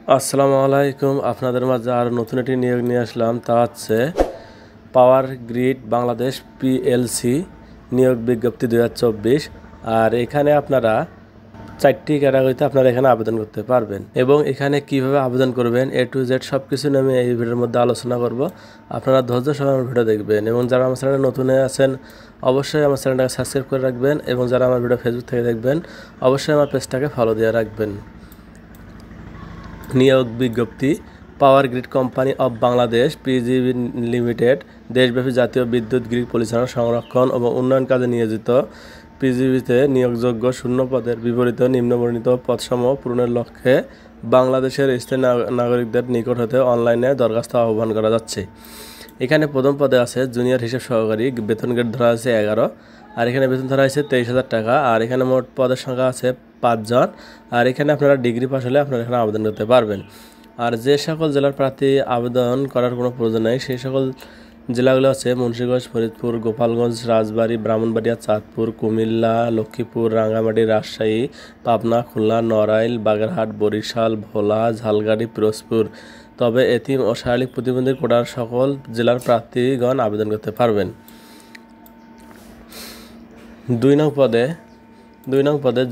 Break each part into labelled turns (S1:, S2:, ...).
S1: আসসালামু আলাইকুম। আপনাদের মাঝে আরও নতুন একটি নিয়োগ নিয়ে আসলাম। তা হচ্ছে পাওয়ার গ্রিড বাংলাদেশ পিএলসি নিয়োগ বিজ্ঞপ্তি 2024। আর এখানে আপনারা 4টি ক্যাটাগরিতে আপনারা এখানে আবেদন করতে পারবেন এবং এখানে কিভাবে আবেদন করবেন A to Z সব কিছু আমি এই ভিডিওর মধ্যে আলোচনা করব। আপনারা ধৈর্য সহকারে ভিডিও দেখবেন এবং যারা আমার চ্যানেলে নতুন আছেন অবশ্যই আমার চ্যানেলটাকে সাবস্ক্রাইব করে রাখবেন এবং যারা আমার ভিডিও ফেসবুক থেকে দেখবেন অবশ্যই আমার পেজটাকে ফলো দিয়ে রাখবেন। নিয়োগ বিজ্ঞপ্তি power grid company of Bangladesh PGB limited দেশব্যাপী জাতীয় বিদ্যুৎ গ্রিড পরিচালনা সংরক্ষণ এবং উন্নয়ন কাজে নিয়োজিত পিজিবিতে নিয়োগযোগ্য শূন্য পদের বিপরীতে নিম্নবর্ণিত পদসমূহ পূরণের লক্ষ্যে বাংলাদেশের স্থায়ী নাগরিকদের নিকট হতে অনলাইনে দরখাস্ত আহ্বান করা যাচ্ছে। এখানে প্রথম পদে আছে জুনিয়র হিসাব সহকারী, বেতন গ্রেড ধরা আছে 11, আর এখানে বেতন ধরা হয়েছে 23,000 টাকা। আর এখানে মোট পদের সংখ্যা আছে 5 জন। আর এখানে আপনারা ডিগ্রি পাস হলে আপনারা এখানে আবেদন করতে পারবেন। আর যে সকল জেলার প্রার্থী আবেদন করার কোনো প্রয়োজন নেই সেই সকল জেলাগুলো আছে মুন্সিগঞ্জ, ফরিদপুর, গোপালগঞ্জ, রাজবাড়ী, ব্রাহ্মণবাড়িয়া, চাঁদপুর, কুমিল্লা, লক্ষ্মীপুর, রাঙ্গামাটি, রাজশাহী, পাবনা, খুলনা, নড়াইল, বাগেরহাট, বরিশাল, ভোলা, ঝালকাঠি, পিরোজপুর। তবে এতিম ও শারীরিক প্রতিবন্ধী কোটার সকল জেলার প্রার্থীগণ আবেদন করতে পারবেন। 2 নং পদে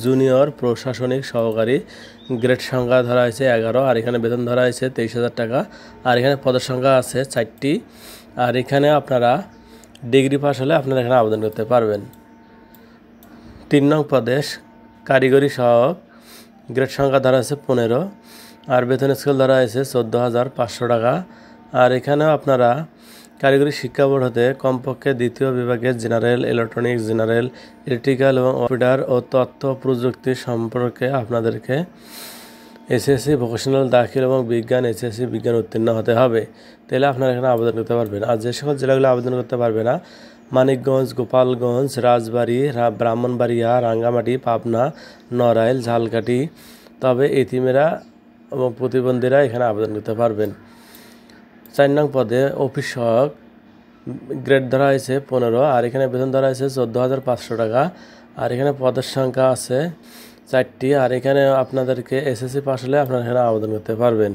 S1: জুনিয়র প্রশাসনিক সহকারী গ্রেড সংখ্যা ধরা হয়েছে 11, আর এখানে বেতন ধরা হয়েছে 23,000 টাকা। আর এখানে পদের সংখ্যা আছে 4টি। আর এখানে আপনারা ডিগ্রি পাস হলে আপনারা এখানে আবেদন করতে পারবেন। 3 নং পদে কারিগরি সহায়ক গ্রেড সংখ্যা ধরা হয়েছে 15, আর বেতন স্কেল ধরা হয়েছে 14,500 টাকা। আর এখানেও আপনারা কারিগরি শিক্ষা বোর্ড হতে কমপক্ষে দ্বিতীয় বিভাগের জেনারেল ইলেকট্রনিক্স, জেনারেল ইলেকট্রিক্যাল এবং কম্পিউটার ও তথ্য প্রযুক্তি সম্পর্কে আপনাদেরকে এসএসসি ভোকেশনাল দাখিল এবং বিজ্ঞান এসএসসি বিজ্ঞান উত্তীর্ণ হতে হবে, তাহলে আপনারা এখানে আবেদন করতে পারবেন। আর যে সকল জেলাগুলো আবেদন করতে পারবে না, মানিকগঞ্জ, গোপালগঞ্জ, রাজবাড়ী, ব্রাহ্মণবাড়িয়া, রাঙ্গামাটি, পাবনা, নড়াইল, ঝালকাঠি। তবে এতিমেরা এবং প্রতিবন্ধীরা এখানে আবেদন করতে পারবেন। 4 নং পদে অফিস সহায়ক গ্রেড ধরা হয়েছে 15, আর এখানে বেতন ধরা হয়েছে 14,500 টাকা। আর এখানে পদের সংখ্যা আছে 4টি। আর এখানে আপনাদেরকে এসএসসি পাস হলে আপনারা এখানে আবেদন করতে পারবেন।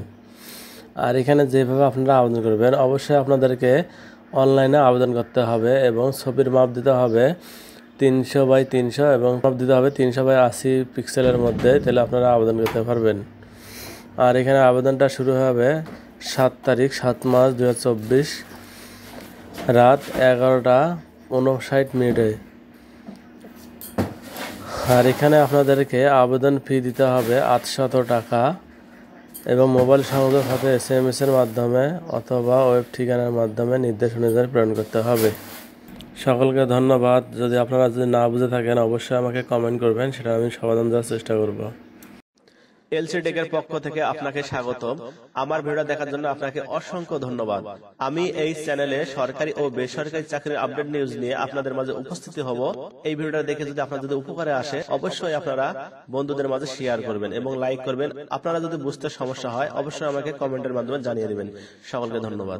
S1: আর এখানে যেভাবে আপনারা আবেদন করবেন অবশ্যই আপনাদেরকে অনলাইনে আবেদন করতে হবে এবং ছবির মাপ দিতে হবে 300x300 এবং মাপ দিতে হবে 300x80 পিক্সেলের মধ্যে, তাহলে আপনারা আবেদন করতে পারবেন। আর এখানে আবেদনটা শুরু হবে 7 তারিখ 7 মার্চ 2024 রাত 11:59। আর এখানে আপনাদেরকে আবেদন ফি দিতে হবে 800 টাকা এবং মোবাইল সংযোগ হাতে SMS এর মাধ্যমে অথবা ওয়েব ঠিকানার মাধ্যমে নির্দেশ অনুযায়ী প্রেরণ করতে হবে। সকলকে ধন্যবাদ। যদি আপনারা না বুঝে থাকেন অবশ্যই আমাকে কমেন্ট করবেন, সেটা আমি সমাধান দেওয়ার চেষ্টা করব।
S2: এলসি টেকের পক্ষ থেকে আপনাকে স্বাগতম। আমার ভিডিও দেখার জন্য আপনাকে অসংখ্য ধন্যবাদ। আমি এই চ্যানেলে সরকারি ও বেসরকারি চাকরির আপডেট নিউজ নিয়ে আপনাদের মাঝে উপস্থিত হব। এই ভিডিওটা দেখে যদি আপনার যদি উপকারে আসে অবশ্যই আপনারা বন্ধুদের মাঝে শেয়ার করবেন এবং লাইক করবেন। আপনারা যদি বুঝতে সমস্যা হয় অবশ্যই আমাকে কমেন্টের মাধ্যমে জানিয়ে দিবেন। সকলকে ধন্যবাদ।